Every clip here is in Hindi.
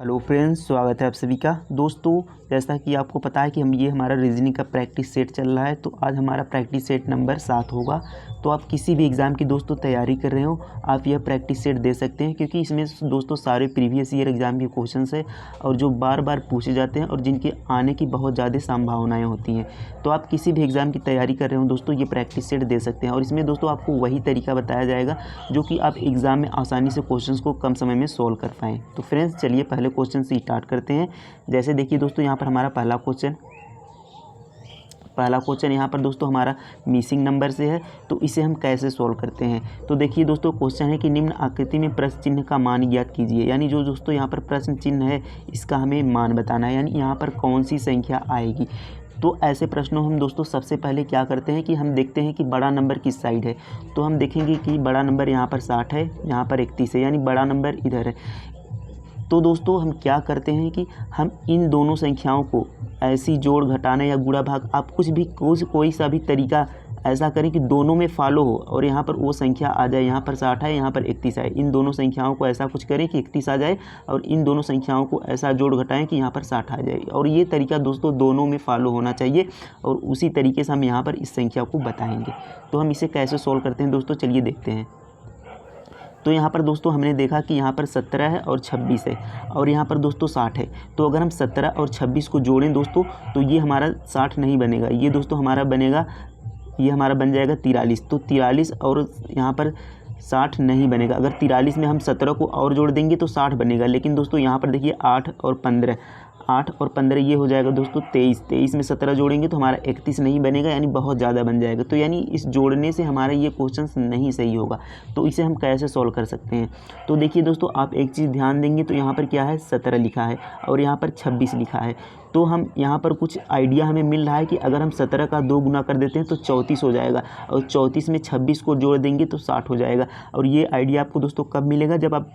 हेलो फ्रेंड्स, स्वागत है आप सभी का। दोस्तों, जैसा कि आपको पता है कि हमारा रीजनिंग का प्रैक्टिस सेट चल रहा है, तो आज हमारा प्रैक्टिस सेट नंबर 7 होगा। तो आप किसी भी एग्ज़ाम की दोस्तों तैयारी कर रहे हो, आप यह प्रैक्टिस सेट दे सकते हैं, क्योंकि इसमें दोस्तों सारे प्रीवियस ईयर एग्ज़ाम के क्वेश्चंस है और जो बार बार पूछे जाते हैं और जिनके आने की बहुत ज़्यादा संभावनाएँ होती हैं। तो आप किसी भी एग्ज़ाम की तैयारी कर रहे हो दोस्तों, ये प्रैक्टिस सेट दे सकते हैं। और इसमें दोस्तों आपको वही तरीका बताया जाएगा जो कि आप एग्ज़ाम में आसानी से क्वेश्चंस को कम समय में सोल्व कर पाएँ। तो फ्रेंड्स, चलिए पहले क्वेश्चन से स्टार्ट करते हैं। जैसे देखिए दोस्तों, यहाँ पर हमारा पहला क्वेश्चन यहाँ पर दोस्तों हमारा मिसिंग नंबर से है, तो इसे हम कैसे सॉल्व करते हैं। तो देखिए दोस्तों, क्वेश्चन है कि निम्न आकृति में प्रश्न चिन्ह का मान ज्ञात कीजिए। यानी जो दोस्तों यहाँ पर प्रश्न चिन्ह है, इसका हमें मान बताना है, यानी यहाँ पर कौन सी संख्या आएगी। तो ऐसे प्रश्नों हम दोस्तों सबसे पहले क्या करते हैं कि हम देखते हैं कि बड़ा नंबर किस साइड है। तो हम देखेंगे कि बड़ा नंबर यहाँ पर 60 है, यहाँ पर 31 है, यानी बड़ा नंबर इधर है। तो दोस्तों हम क्या करते हैं कि हम इन दोनों संख्याओं को ऐसी जोड़ घटाना या गुणा भाग, आप कुछ भी कोई सा भी तरीका ऐसा करें कि दोनों में फॉलो हो और यहाँ पर वो संख्या आ जाए। यहाँ पर 60 है, यहाँ पर 31 है, इन दोनों संख्याओं को ऐसा कुछ करें कि 31 आ जाए और इन दोनों संख्याओं को ऐसा जोड़ घटाएं कि यहाँ पर 60 आ जाए। और ये तरीका दोस्तों दोनों में फॉलो होना चाहिए और उसी तरीके से हम यहाँ पर इस संख्या को बताएंगे। तो हम इसे कैसे सोल्व करते हैं दोस्तों, चलिए देखते हैं। तो यहाँ पर दोस्तों हमने देखा कि यहाँ पर 17 है और 26 है और यहाँ पर दोस्तों 60 है। तो अगर हम 17 और 26 को जोड़ें दोस्तों, तो ये हमारा 60 नहीं बनेगा, ये दोस्तों हमारा बनेगा, ये हमारा बन जाएगा 43। तो 43 और यहाँ पर 60 नहीं बनेगा। अगर 43 में हम 17 को और जोड़ देंगे तो 60 बनेगा। लेकिन दोस्तों यहाँ पर देखिए 8 और 15 ये हो जाएगा दोस्तों 23 में 17 जोड़ेंगे तो हमारा 31 नहीं बनेगा, यानी बहुत ज़्यादा बन जाएगा। तो यानी इस जोड़ने से हमारा ये क्वेश्चन नहीं सही होगा। तो इसे हम कैसे सॉल्व कर सकते हैं। तो देखिए दोस्तों, आप एक चीज़ ध्यान देंगे तो यहाँ पर क्या है, 17 लिखा है और यहाँ पर 26 लिखा है। तो हम यहाँ पर कुछ आइडिया हमें मिल रहा है कि अगर हम 17 का 2 गुना कर देते हैं तो 34 हो जाएगा और 34 में 26 को जोड़ देंगे तो 60 हो जाएगा। और ये आइडिया आपको दोस्तों कब मिलेगा, जब आप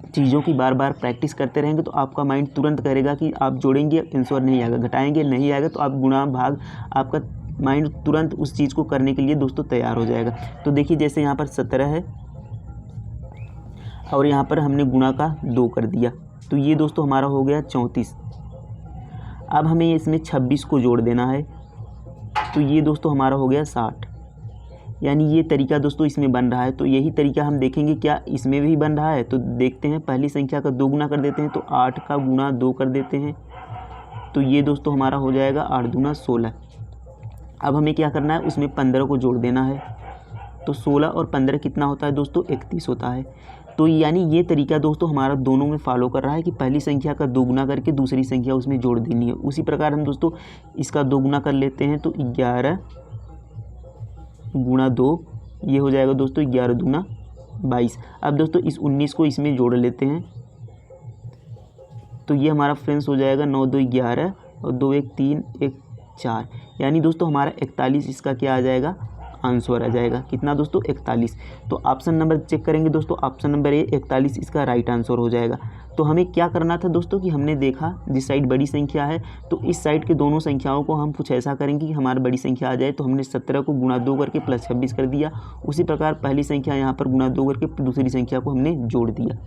चीज़ों की बार बार प्रैक्टिस करते रहेंगे तो आपका माइंड तुरंत करेगा कि आप जोड़ेंगे आंसर नहीं आएगा, घटाएंगे नहीं आएगा, तो आप गुणा भाग, आपका माइंड तुरंत उस चीज़ को करने के लिए दोस्तों तैयार हो जाएगा। तो देखिए जैसे यहाँ पर 17 है और यहाँ पर हमने गुणा का 2 कर दिया, तो ये दोस्तों हमारा हो गया 34। अब हमें इसमें 26 को जोड़ देना है, तो ये दोस्तों हमारा हो गया 60। यानी ये तरीका दोस्तों इसमें बन रहा है। तो यही तरीका हम देखेंगे क्या इसमें भी बन रहा है। तो देखते हैं, पहली संख्या का 2 गुना कर देते हैं, तो 8 का गुना 2 कर देते हैं, तो ये दोस्तों हमारा हो जाएगा 8 दूना 16। अब हमें क्या करना है, उसमें 15 को जोड़ देना है। तो 16 और 15 कितना होता है दोस्तों, 31 होता है। तो यानी ये तरीका दोस्तों हमारा दोनों में फॉलो कर रहा है कि पहली संख्या का 2 गुना करके दूसरी संख्या उसमें जोड़ देनी है। उसी प्रकार हम दोस्तों इसका 2 गुना कर लेते हैं, तो 11 गुणा 2, ये हो जाएगा दोस्तों 11 दूना 22। अब दोस्तों इस 19 को इसमें जोड़ लेते हैं, तो ये हमारा फ्रेंड्स हो जाएगा 9 2 11 और 2 1 3 1 4, यानी दोस्तों हमारा 41 इसका क्या आ जाएगा, आंसर आ जाएगा। कितना दोस्तों, 41। तो ऑप्शन नंबर चेक करेंगे दोस्तों, ऑप्शन नंबर ए 41 इसका राइट आंसर हो जाएगा। तो हमें क्या करना था दोस्तों कि हमने देखा जिस साइड बड़ी संख्या है, तो इस साइड के दोनों संख्याओं को हम कुछ ऐसा करेंगे कि हमारी बड़ी संख्या आ जाए। तो हमने 17 को गुणा 2 करके प्लस 26 कर दिया। उसी प्रकार पहली संख्या यहाँ पर गुणा 2 करके दूसरी संख्या को हमने जोड़ दिया।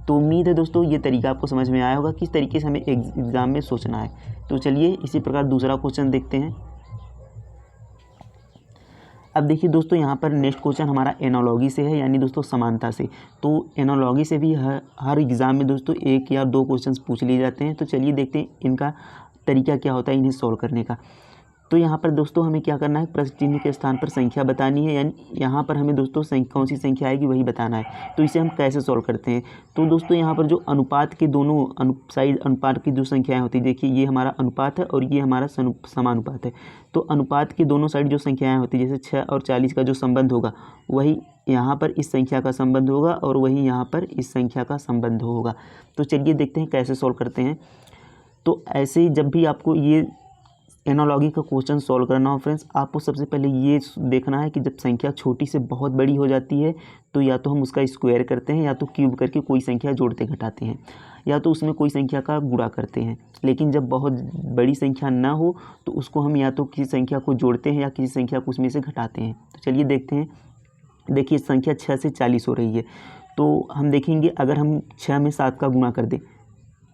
तो उम्मीद है दोस्तों ये तरीका आपको समझ में आया होगा किस तरीके से हमें एग्ज़ाम में सोचना है। तो चलिए इसी प्रकार दूसरा क्वेश्चन देखते हैं। अब देखिए दोस्तों, यहाँ पर नेक्स्ट क्वेश्चन हमारा एनालॉजी से है, यानी दोस्तों समानता से। तो एनालॉजी से भी हर एग्ज़ाम में दोस्तों 1 या 2 क्वेश्चंस पूछ लिए जाते हैं। तो चलिए देखते हैं इनका तरीका क्या होता है इन्हें सॉल्व करने का। तो यहाँ पर दोस्तों हमें क्या करना है, प्रश्न चिन्ह के स्थान पर संख्या बतानी है, यानी यहाँ पर हमें दोस्तों कौन सी संख्या आएगी वही बताना है। तो इसे हम कैसे सॉल्व करते हैं। तो दोस्तों यहाँ पर जो अनुपात के दोनों साइड अनुपात की जो संख्याएं होती है, देखिए ये हमारा अनुपात है और ये हमारा समानुपात है। तो अनुपात की दोनों साइड जो संख्याएं होती है, जैसे 6 और 40 का जो संबंध होगा, वही यहाँ पर इस संख्या का संबंध होगा और वही यहाँ पर इस संख्या का संबंध होगा। तो चलिए देखते हैं कैसे सॉल्व करते हैं। तो ऐसे ही जब भी आपको ये एनालॉजी का क्वेश्चन सॉल्व करना हो फ्रेंड्स, आपको सबसे पहले ये देखना है कि जब संख्या छोटी से बहुत बड़ी हो जाती है, तो या तो हम उसका स्क्वायर करते हैं, या तो क्यूब करके कोई संख्या जोड़ते घटाते हैं, या तो उसमें कोई संख्या का गुणा करते हैं। लेकिन जब बहुत बड़ी संख्या ना हो तो उसको हम या तो किसी संख्या को जोड़ते हैं या किसी संख्या को उसमें से घटाते हैं। तो चलिए देखते हैं। देखिए संख्या 6 से 40 हो रही है, तो हम देखेंगे अगर हम 6 में 7 का गुणा कर दें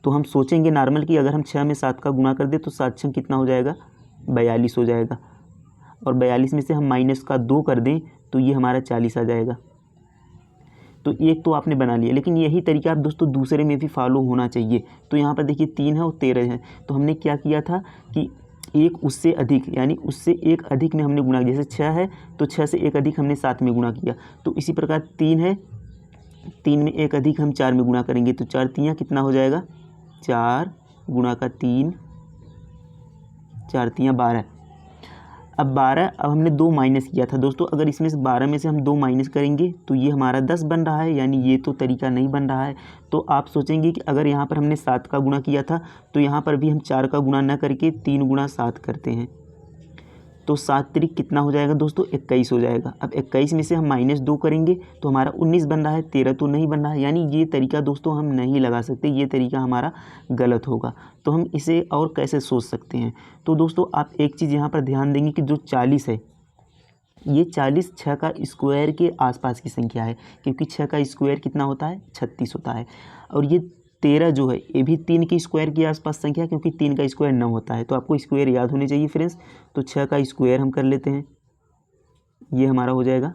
तो हम सोचेंगे नॉर्मल कि अगर हम 6 में 7 का गुणा कर दें तो 7 6 कितना हो जाएगा, 42 हो जाएगा। और 42 में से हम माइनस का 2 कर दें तो ये हमारा 40 आ जाएगा। तो एक तो आपने बना लिया, लेकिन यही तरीका आप दोस्तों दूसरे में भी फॉलो होना चाहिए। तो यहाँ पर देखिए 3 है और 13 है, तो हमने क्या किया था कि एक उससे अधिक यानी उससे एक अधिक में हमने गुणा किया। जैसे 6 है तो 6 से एक अधिक हमने 7 में गुणा किया। तो इसी प्रकार 3 है, 3 में एक अधिक हम 4 में गुणा करेंगे। तो 4 3 कितना हो जाएगा, 4 गुणा का 3, 4 3 12। अब 12, अब हमने 2 माइनस किया था दोस्तों। अगर इसमें से 12 में से हम 2 माइनस करेंगे तो ये हमारा 10 बन रहा है, यानी ये तो तरीका नहीं बन रहा है। तो आप सोचेंगे कि अगर यहाँ पर हमने 7 का गुणा किया था तो यहाँ पर भी हम 4 का गुणा न करके 3 गुणा 7 करते हैं। तो 7 त्रिक कितना हो जाएगा दोस्तों, 21 हो जाएगा। अब 21 में से हम -2 करेंगे तो हमारा 19 बन रहा है, 13 तो नहीं बन रहा है। यानी ये तरीका दोस्तों हम नहीं लगा सकते, ये तरीका हमारा गलत होगा। तो हम इसे और कैसे सोच सकते हैं। तो दोस्तों आप एक चीज़ यहाँ पर ध्यान देंगे कि जो 40 है, ये 40 6 का स्क्वायर के आसपास की संख्या है, क्योंकि 6 का स्क्वायर कितना होता है, 36 होता है। और ये 13 जो है ये भी 3 के स्क्वायर के आसपास संख्या, क्योंकि 3 का स्क्वायर 9 होता है। तो आपको स्क्वायर याद होने चाहिए फ्रेंड्स। तो 6 का स्क्वायर हम कर लेते हैं, ये हमारा हो जाएगा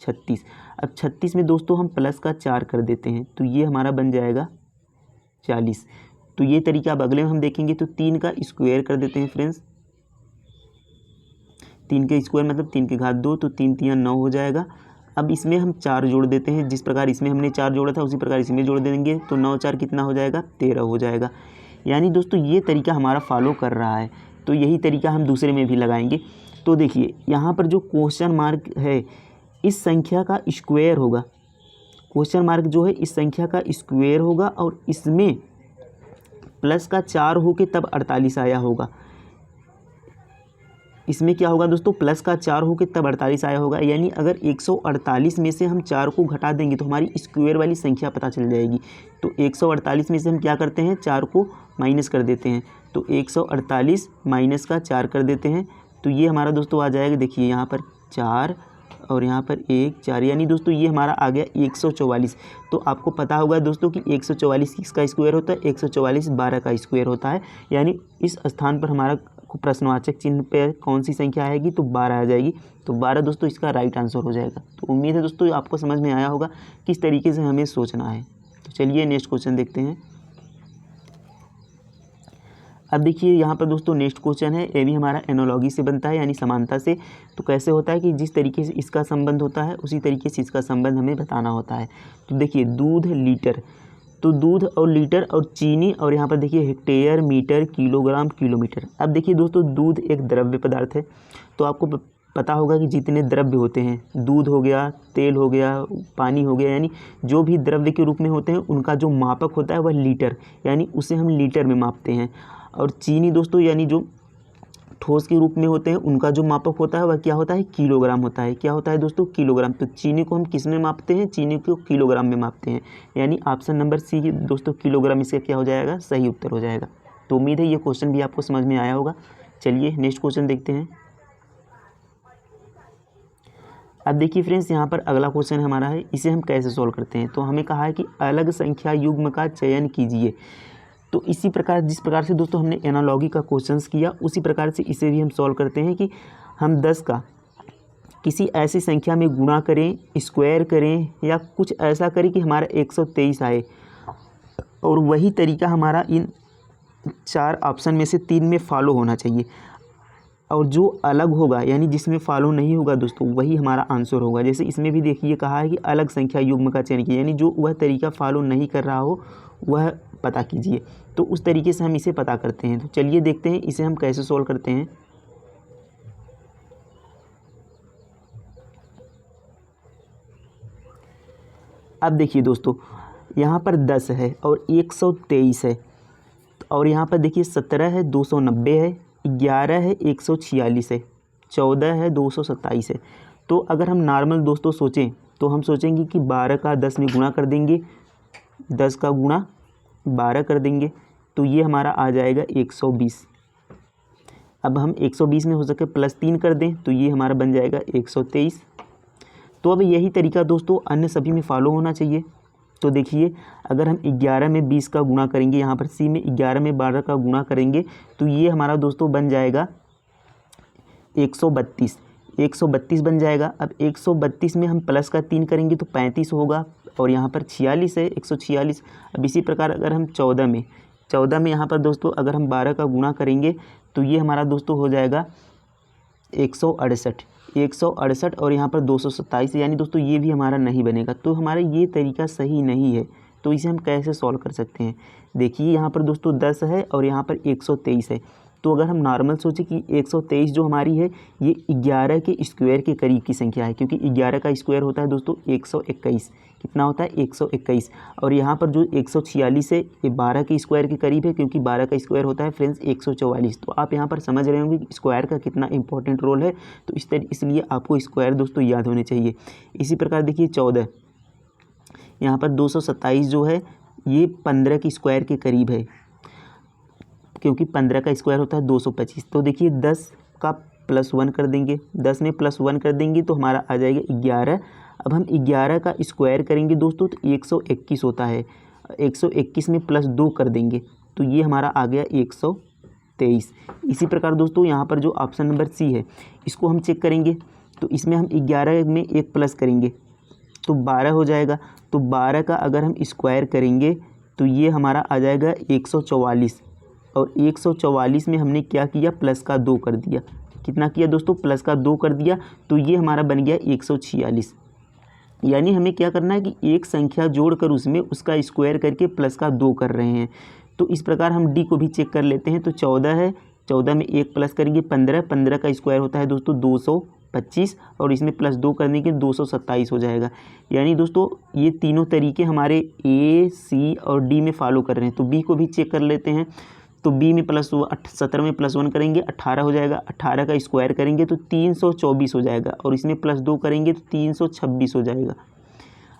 36। अब 36 में दोस्तों हम प्लस का 4 कर देते हैं तो ये हमारा बन जाएगा 40। तो ये तरीका अब अगले में हम देखेंगे। तो 3 का स्क्वायर कर देते हैं फ्रेंड्स, 3 के स्क्वायर मतलब 3 की घात 2, तो 3 3 9 हो जाएगा। अब इसमें हम 4 जोड़ देते हैं, जिस प्रकार इसमें हमने 4 जोड़ा था उसी प्रकार इसमें जोड़ देंगे। तो 9 4 कितना हो जाएगा, 13 हो जाएगा। यानी दोस्तों ये तरीका हमारा फॉलो कर रहा है, तो यही तरीका हम दूसरे में भी लगाएंगे। तो देखिए यहाँ पर जो क्वेश्चन मार्क है इस संख्या का स्क्वायर होगा, क्वेश्चन मार्क जो है इस संख्या का स्क्वायर होगा और इसमें प्लस का 4 होके तब 48 आया होगा। इसमें क्या होगा दोस्तों, प्लस का 4 होके तब 48 आया होगा। यानी अगर 148 में से हम 4 को घटा देंगे तो हमारी स्क्वायर वाली संख्या पता चल जाएगी। तो 148 में से हम क्या करते हैं, 4 को माइनस कर देते हैं। तो 148 माइनस का 4 कर देते हैं तो ये हमारा दोस्तों आ जाएगा, देखिए यहाँ पर 4 और यहाँ पर 1 4, यानी दोस्तों ये हमारा आ गया 144। तो आपको पता होगा दोस्तों कि 144 किसका स्क्वायर होता है, 144 12 का स्क्वायर होता है। यानी इस स्थान पर हमारा प्रश्नवाचक चिन्ह पे कौन सी संख्या आएगी, तो 12 आ जाएगी। तो 12 दोस्तों इसका राइट आंसर हो जाएगा। तो उम्मीद है दोस्तों आपको समझ में आया होगा किस तरीके से हमें सोचना है। तो चलिए नेक्स्ट क्वेश्चन देखते हैं। अब देखिए यहाँ पर दोस्तों नेक्स्ट क्वेश्चन है, ये भी हमारा एनालॉजी से बनता है यानी समानता से। तो कैसे होता है कि जिस तरीके से इसका संबंध होता है उसी तरीके से इसका संबंध हमें बताना होता है। तो देखिए दूध लीटर, तो दूध और लीटर और चीनी, और यहाँ पर देखिए हेक्टेयर मीटर किलोग्राम किलोमीटर। अब देखिए दोस्तों दूध एक द्रव्य पदार्थ है, तो आपको पता होगा कि जितने द्रव्य होते हैं, दूध हो गया, तेल हो गया, पानी हो गया, यानी जो भी द्रव्य के रूप में होते हैं उनका जो मापक होता है वह लीटर, यानी उसे हम लीटर में मापते हैं। और चीनी दोस्तों यानी जो ठोस के रूप में होते हैं उनका जो मापक होता है वह क्या होता है, किलोग्राम होता है। क्या होता है दोस्तों, किलोग्राम। तो चीनी को हम किस में मापते हैं, चीनी को किलोग्राम में मापते हैं। यानी ऑप्शन नंबर सी दोस्तों किलोग्राम इसका क्या हो जाएगा, सही उत्तर हो जाएगा। तो उम्मीद है ये क्वेश्चन भी आपको समझ में आया होगा। चलिए नेक्स्ट क्वेश्चन देखते हैं। अब देखिए फ्रेंड्स यहाँ पर अगला क्वेश्चन हमारा है, इसे हम कैसे सॉल्व करते हैं। तो हमें कहा है कि अलग संख्या युग्म का चयन कीजिए। तो इसी प्रकार जिस प्रकार से दोस्तों हमने एनालॉजी का क्वेश्चंस किया उसी प्रकार से इसे भी हम सॉल्व करते हैं कि हम 10 का किसी ऐसी संख्या में गुणा करें, स्क्वायर करें या कुछ ऐसा करें कि हमारा 123 आए। और वही तरीका हमारा इन 4 ऑप्शन में से 3 में फॉलो होना चाहिए। और जो अलग होगा यानी जिसमें फॉलो नहीं होगा दोस्तों वही हमारा आंसर होगा। जैसे इसमें भी देखिए कहा है कि अलग संख्या युग्म का चयन कीजिए, यानी जो वह तरीका फॉलो नहीं कर रहा हो वह पता कीजिए। तो उस तरीके से हम इसे पता करते हैं। तो चलिए देखते हैं इसे हम कैसे सॉल्व करते हैं। अब देखिए दोस्तों यहाँ पर 10 है और 123 है, और यहाँ पर देखिए 17 है, 290 है, 11 है, 146 है, 14 है, 227 है। तो अगर हम नॉर्मल दोस्तों सोचें तो हम सोचेंगे कि 12 का 10 में गुणा कर देंगे, 10 का गुणा 12 कर देंगे तो ये हमारा आ जाएगा 120। अब हम 120 में हो सके +3 कर दें तो ये हमारा बन जाएगा 123। तो अब यही तरीका दोस्तों अन्य सभी में फॉलो होना चाहिए। तो देखिए अगर हम 11 में 20 का गुणा करेंगे, यहाँ पर सी में 11 में 12 का गुणा करेंगे तो ये हमारा दोस्तों बन जाएगा 132 बन जाएगा। अब 132 में हम प्लस का 3 करेंगे तो 35 होगा और यहाँ पर 46 है 146। अब इसी प्रकार अगर हम 14 में यहाँ पर दोस्तों अगर हम 12 का गुणा करेंगे तो ये हमारा दोस्तों हो जाएगा 168 और यहाँ पर 227, यानी दोस्तों ये भी हमारा नहीं बनेगा। तो हमारा ये तरीका सही नहीं है। तो इसे हम कैसे सॉल्व कर सकते हैं? देखिए यहाँ पर दोस्तों 10 है और यहाँ पर 123 है। तो अगर हम नॉर्मल सोचें कि 123 जो हमारी है ये 11 के स्क्वायर के करीब की संख्या है, क्योंकि 11 का स्क्वायर होता है दोस्तों 121। कितना होता है? 121। और यहाँ पर जो 146 है ये 12 के स्क्वायर के करीब है, क्योंकि 12 का स्क्वायर होता है फ्रेंड्स 144। तो आप यहाँ पर समझ रहे होंगे कि स्क्वायर का कितना इंपॉर्टेंट रोल है। तो इसलिए आपको स्क्वायर दोस्तों याद होने चाहिए। इसी प्रकार देखिए 14, यहाँ पर 227 जो है ये 15 के स्क्वायर के करीब है, क्योंकि 15 का स्क्वायर होता है 225। तो देखिए 10 का +1 कर देंगे, 10 में +1 कर देंगे तो हमारा आ जाएगा 11। अब हम 11 का स्क्वायर करेंगे दोस्तों तो 121 होता है। 121 में +2 कर देंगे तो ये हमारा आ गया 123। इसी प्रकार दोस्तों यहाँ पर जो ऑप्शन नंबर सी है इसको हम चेक करेंगे तो इसमें हम 11 में 1 प्लस करेंगे तो 12 हो जाएगा। तो 12 का अगर हम स्क्वायर करेंगे तो ये हमारा आ जाएगा 144 और 144 में हमने क्या किया? प्लस का 2 कर दिया। कितना किया दोस्तों? प्लस का 2 कर दिया। तो ये हमारा बन गया 146। यानी हमें क्या करना है कि एक संख्या जोड़कर उसमें उसका स्क्वायर करके प्लस का 2 कर रहे हैं। तो इस प्रकार हम डी को भी चेक कर लेते हैं। तो 14 है, 14 में 1 प्लस करेंगे 15, 15 का स्क्वायर होता है दोस्तों 225 और इसमें +2 करने के 227 हो जाएगा। यानी दोस्तों ये तीनों तरीके हमारे ए, सी और डी में फॉलो कर रहे हैं। तो बी को भी चेक कर लेते हैं। तो बी में 17 में +1 करेंगे 18 हो जाएगा। 18 का स्क्वायर करेंगे तो 324 हो जाएगा और इसमें +2 करेंगे तो 326 हो जाएगा।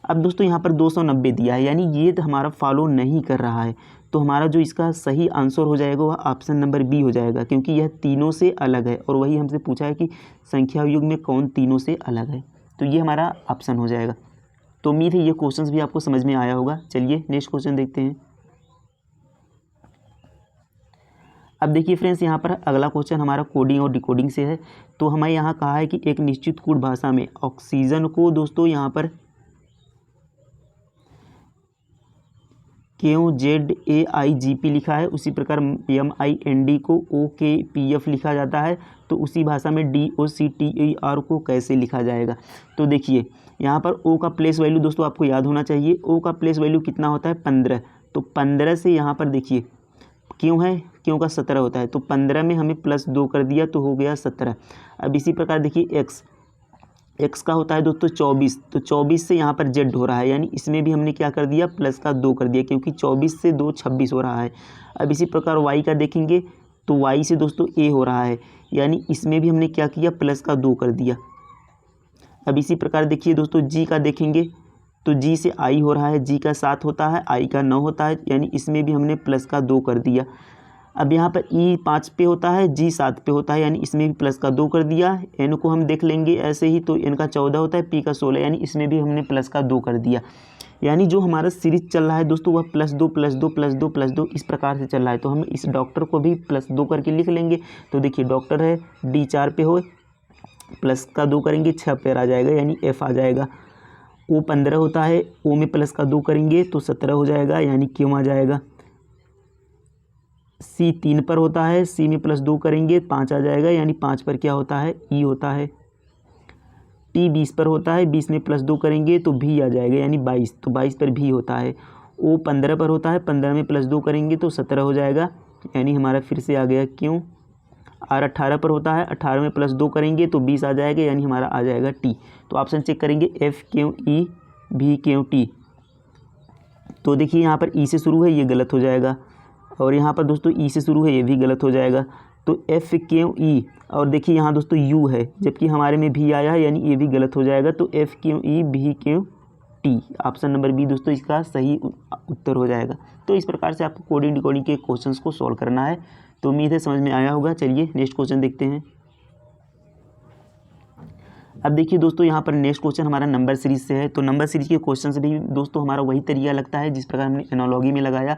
अब दोस्तों यहाँ पर 290 दिया है, यानी ये तो हमारा फॉलो नहीं कर रहा है। तो हमारा जो इसका सही आंसर हो जाएगा वह ऑप्शन नंबर बी हो जाएगा, क्योंकि यह तीनों से अलग है और वही हमसे पूछा है कि संख्या युग में कौन तीनों से अलग है। तो ये हमारा ऑप्शन हो जाएगा। तो उम्मीद है ये क्वेश्चन भी आपको समझ में आया होगा। चलिए नेक्स्ट क्वेश्चन देखते हैं। अब देखिए फ्रेंड्स यहाँ पर अगला क्वेश्चन हमारा कोडिंग और डिकोडिंग से है। तो हमें यहाँ कहा है कि एक निश्चित कोड भाषा में ऑक्सीजन को दोस्तों यहाँ पर QZAIGP लिखा है, उसी प्रकार MIND को OKPF लिखा जाता है। तो उसी भाषा में DOCTER को कैसे लिखा जाएगा? तो देखिए यहाँ पर O का प्लेस वैल्यू दोस्तों आपको याद होना चाहिए। O का प्लेस वैल्यू कितना होता है? 15। तो 15 से यहाँ पर देखिए क्यों है, क्यों का 17 होता है। तो 15 में हमें +2 कर दिया तो हो गया 17। अब इसी प्रकार देखिए एक्स का होता है दोस्तों 24। तो 24 से यहाँ पर जेड हो रहा है, यानी इसमें भी हमने क्या कर दिया? प्लस का 2 कर दिया, क्योंकि 24 से 2 26 हो रहा है। अब इसी प्रकार वाई का देखेंगे तो वाई से दोस्तों ए हो रहा है, यानी इसमें भी हमने क्या किया? प्लस का 2 कर दिया। अब इसी प्रकार देखिए दोस्तों जी का देखेंगे तो जी से आई हो रहा है, जी का 7 होता है, आई का 9 होता है, यानी इसमें भी हमने प्लस का 2 कर दिया। अब यहाँ पर ई 5 पे होता है, जी 7 पे होता है, यानी इसमें भी प्लस का 2 कर दिया। एन को हम देख लेंगे ऐसे ही, तो एन का 14 होता है, पी का 16, यानी इसमें भी हमने प्लस का 2 कर दिया। यानी जो हमारा सीरीज चल रहा है दोस्तों वह +2 इस प्रकार से चल रहा है। तो हम इस डॉक्टर को भी +2 करके लिख लेंगे। तो देखिए डॉक्टर है, डी 4 पे हो, प्लस का 2 करेंगे 6 पे आ जाएगा, यानी एफ आ जाएगा। ओ 15 होता है, ओ में प्लस का 2 करेंगे तो 17 हो जाएगा, यानी क्यों आ जाएगा। सी 3 पर होता है, सी में +2 करेंगे 5 आ जाएगा, यानी 5 पर क्या होता है? ई होता है। टी 20 पर होता है, 20 में +2 करेंगे तो भी आ जाएगा, यानी 22। तो 22 पर भी होता है। ओ 15 पर होता है, 15 में +2 करेंगे तो 17 हो जाएगा, यानी हमारा फिर से आ गया क्यों। आर 18 पर होता है, 18 में +2 करेंगे तो 20 आ जाएगा, यानी हमारा आ जाएगा टी। तो ऑप्शन चेक करेंगे एफ क्यों ई भी क्यों टी। तो देखिए यहाँ पर ई से शुरू है, ये गलत हो जाएगा, और यहाँ पर दोस्तों ई से शुरू है, ये भी गलत हो जाएगा। तो एफ क्यों ई, और देखिए यहाँ दोस्तों यू है, जबकि हमारे में भी आया है, यानी ये भी गलत हो जाएगा। तो एफ क्यों ई भी क्यों टी, ऑप्शन नंबर बी दोस्तों इसका सही उत्तर हो जाएगा। तो इस प्रकार से आपको कोडिंग डिकोडिंग के क्वेश्चंस को सॉल्व करना है। तो उम्मीद है समझ में आया होगा। चलिए नेक्स्ट क्वेश्चन देखते हैं। अब देखिए दोस्तों यहाँ पर नेक्स्ट क्वेश्चन हमारा नंबर सीरीज से है। तो नंबर सीरीज के क्वेश्चन से भी दोस्तों हमारा वही तरीका लगता है जिस प्रकार हमने एनालॉजी में लगाया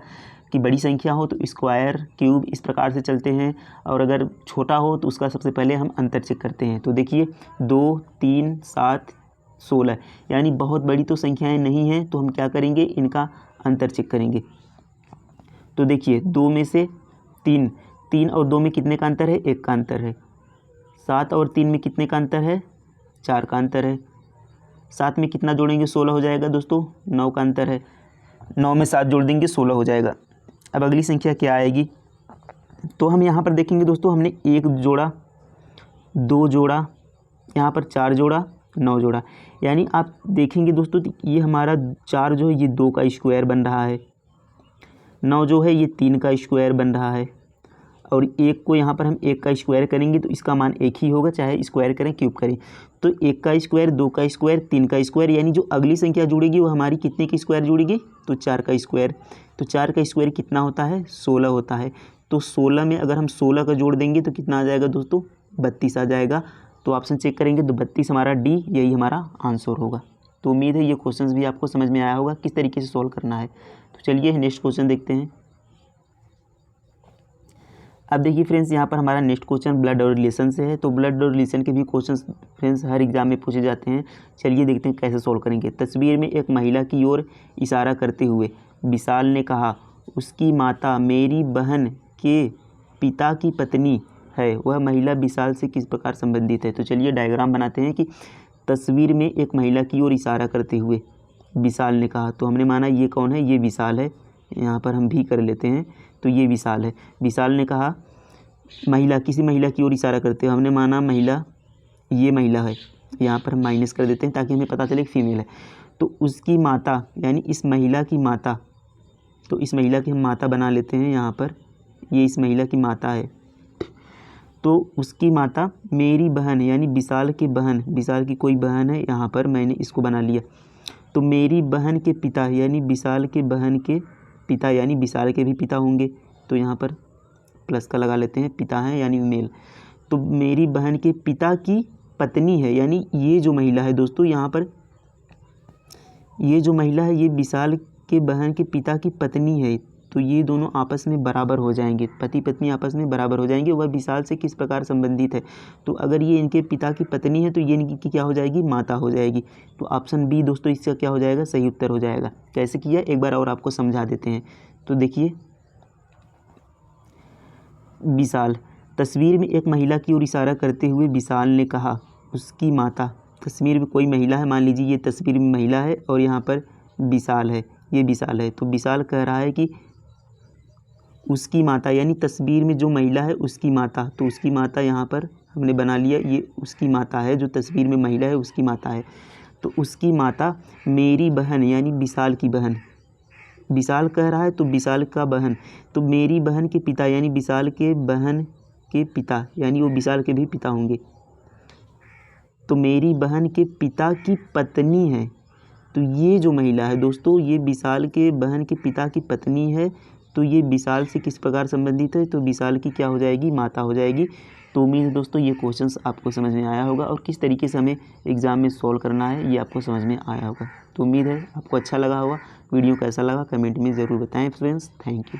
कि बड़ी संख्या हो तो स्क्वायर क्यूब इस प्रकार से चलते हैं, और अगर छोटा हो तो उसका सबसे पहले हम अंतर चेक करते हैं। तो देखिए 2, 3, 7, 16 यानी बहुत बड़ी तो संख्याएं नहीं हैं, तो हम क्या करेंगे, इनका अंतर चेक करेंगे। तो देखिए 2 में से 3, 3 और 2 में कितने का अंतर है, 1 का अंतर है। 7 और 3 में कितने का अंतर है, 4 का अंतर है। 7 में कितना जोड़ेंगे, 16 हो जाएगा दोस्तों, 9 का अंतर है। 9 में 7 जोड़ देंगे 16 हो जाएगा। अब अगली संख्या क्या आएगी, तो हम यहाँ पर देखेंगे दोस्तों हमने 1 जोड़ा, 2 जोड़ा, यहाँ पर 4 जोड़ा, 9 जोड़ा, यानी आप देखेंगे दोस्तों ये हमारा 4 जो है ये 2 का स्क्वायर बन रहा है, 9 जो है ये 3 का स्क्वायर बन रहा है, और 1 को यहाँ पर हम 1 का स्क्वायर करेंगे तो इसका मान 1 ही होगा, चाहे स्क्वायर करें क्यूब करें। तो 1 का स्क्वायर, 2 का स्क्वायर, 3 का स्क्वायर, यानी जो अगली संख्या जुड़ेगी वो हमारी कितने की स्क्वायर जुड़ेगी, तो 4 का स्क्वायर। तो 4 का स्क्वायर कितना होता है, 16 होता है। तो 16 में अगर हम 16 का जोड़ देंगे तो कितना आ जाएगा दोस्तों, 32 आ जाएगा। तो ऑप्शन चेक करेंगे तो 32 हमारा डी, यही हमारा आंसर होगा। तो उम्मीद है ये क्वेश्चन भी आपको समझ में आया होगा किस तरीके से सॉल्व करना है। तो चलिए नेक्स्ट क्वेश्चन देखते हैं। अब देखिए फ्रेंड्स यहाँ पर हमारा नेक्स्ट क्वेश्चन ब्लड और रिलेशन से है। तो ब्लड और रिलेशन के भी क्वेश्चंस फ्रेंड्स हर एग्जाम में पूछे जाते हैं। चलिए देखते हैं कैसे सॉल्व करेंगे। तस्वीर में एक महिला की ओर इशारा करते हुए विशाल ने कहा, उसकी माता मेरी बहन के पिता की पत्नी है, वह महिला विशाल से किस प्रकार संबंधित है। तो चलिए डायग्राम बनाते हैं कि तस्वीर में एक महिला की ओर इशारा करते हुए विशाल ने कहा, तो हमने माना ये कौन है, ये विशाल है, यहाँ पर हम भी कर लेते हैं, तो ये विशाल है। विशाल ने कहा महिला, किसी महिला की ओर इशारा करते हुए, हमने माना महिला, ये महिला है, यहाँ पर हम माइनस कर देते हैं ताकि हमें पता चले कि फीमेल है। तो उसकी माता यानी इस महिला की माता, तो इस महिला की हम माता बना लेते हैं यहाँ पर, ये इस महिला की माता है। तो उसकी माता मेरी बहन यानी विशाल की बहन, विशाल की कोई बहन है, यहाँ पर मैंने इसको बना लिया। तो मेरी बहन के पिता यानी विशाल के बहन के पिता यानी विशाल के भी पिता होंगे, तो यहाँ पर प्लस का लगा लेते हैं, पिता हैं यानी मेल। तो मेरी बहन के पिता की पत्नी है, यानी ये जो महिला है दोस्तों, यहाँ पर ये जो महिला है ये विशाल के बहन के पिता की पत्नी है। तो ये दोनों आपस में बराबर हो जाएंगे, पति पत्नी आपस में बराबर हो जाएंगे। वह विशाल से किस प्रकार संबंधित है, तो अगर ये इनके पिता की पत्नी है तो ये इनकी क्या हो जाएगी, माता हो जाएगी। तो ऑप्शन बी दोस्तों इसका क्या हो जाएगा, सही उत्तर हो जाएगा। कैसे किया एक बार और आपको समझा देते हैं। तो देखिए विशाल, तस्वीर में एक महिला की ओर इशारा करते हुए विशाल ने कहा, उसकी माता, तस्वीर में कोई महिला है, मान लीजिए ये तस्वीर में महिला है और यहाँ पर विशाल है, ये विशाल है। तो विशाल कह रहा है कि उसकी माता यानी तस्वीर में जो महिला है उसकी माता, तो उसकी माता यहाँ पर हमने बना लिया, ये उसकी माता है, जो तस्वीर में महिला है उसकी माता है। तो उसकी माता मेरी बहन यानी विशाल की बहन, विशाल कह रहा है तो विशाल का बहन, तो मेरी बहन के पिता यानी विशाल के बहन के पिता, यानी वो विशाल के भी पिता होंगे। तो मेरी बहन के पिता की पत्नी है, तो ये जो महिला है दोस्तों ये विशाल के बहन के पिता की पत्नी है। तो ये विशाल से किस प्रकार संबंधित है, तो विशाल की क्या हो जाएगी, माता हो जाएगी। तो उम्मीद है दोस्तों ये क्वेश्चंस आपको समझ में आया होगा और किस तरीके से हमें एग्ज़ाम में सॉल्व करना है ये आपको समझ में आया होगा। तो उम्मीद है आपको अच्छा लगा होगा। वीडियो कैसा लगा कमेंट में ज़रूर बताएं फ्रेंड्स। Thank you.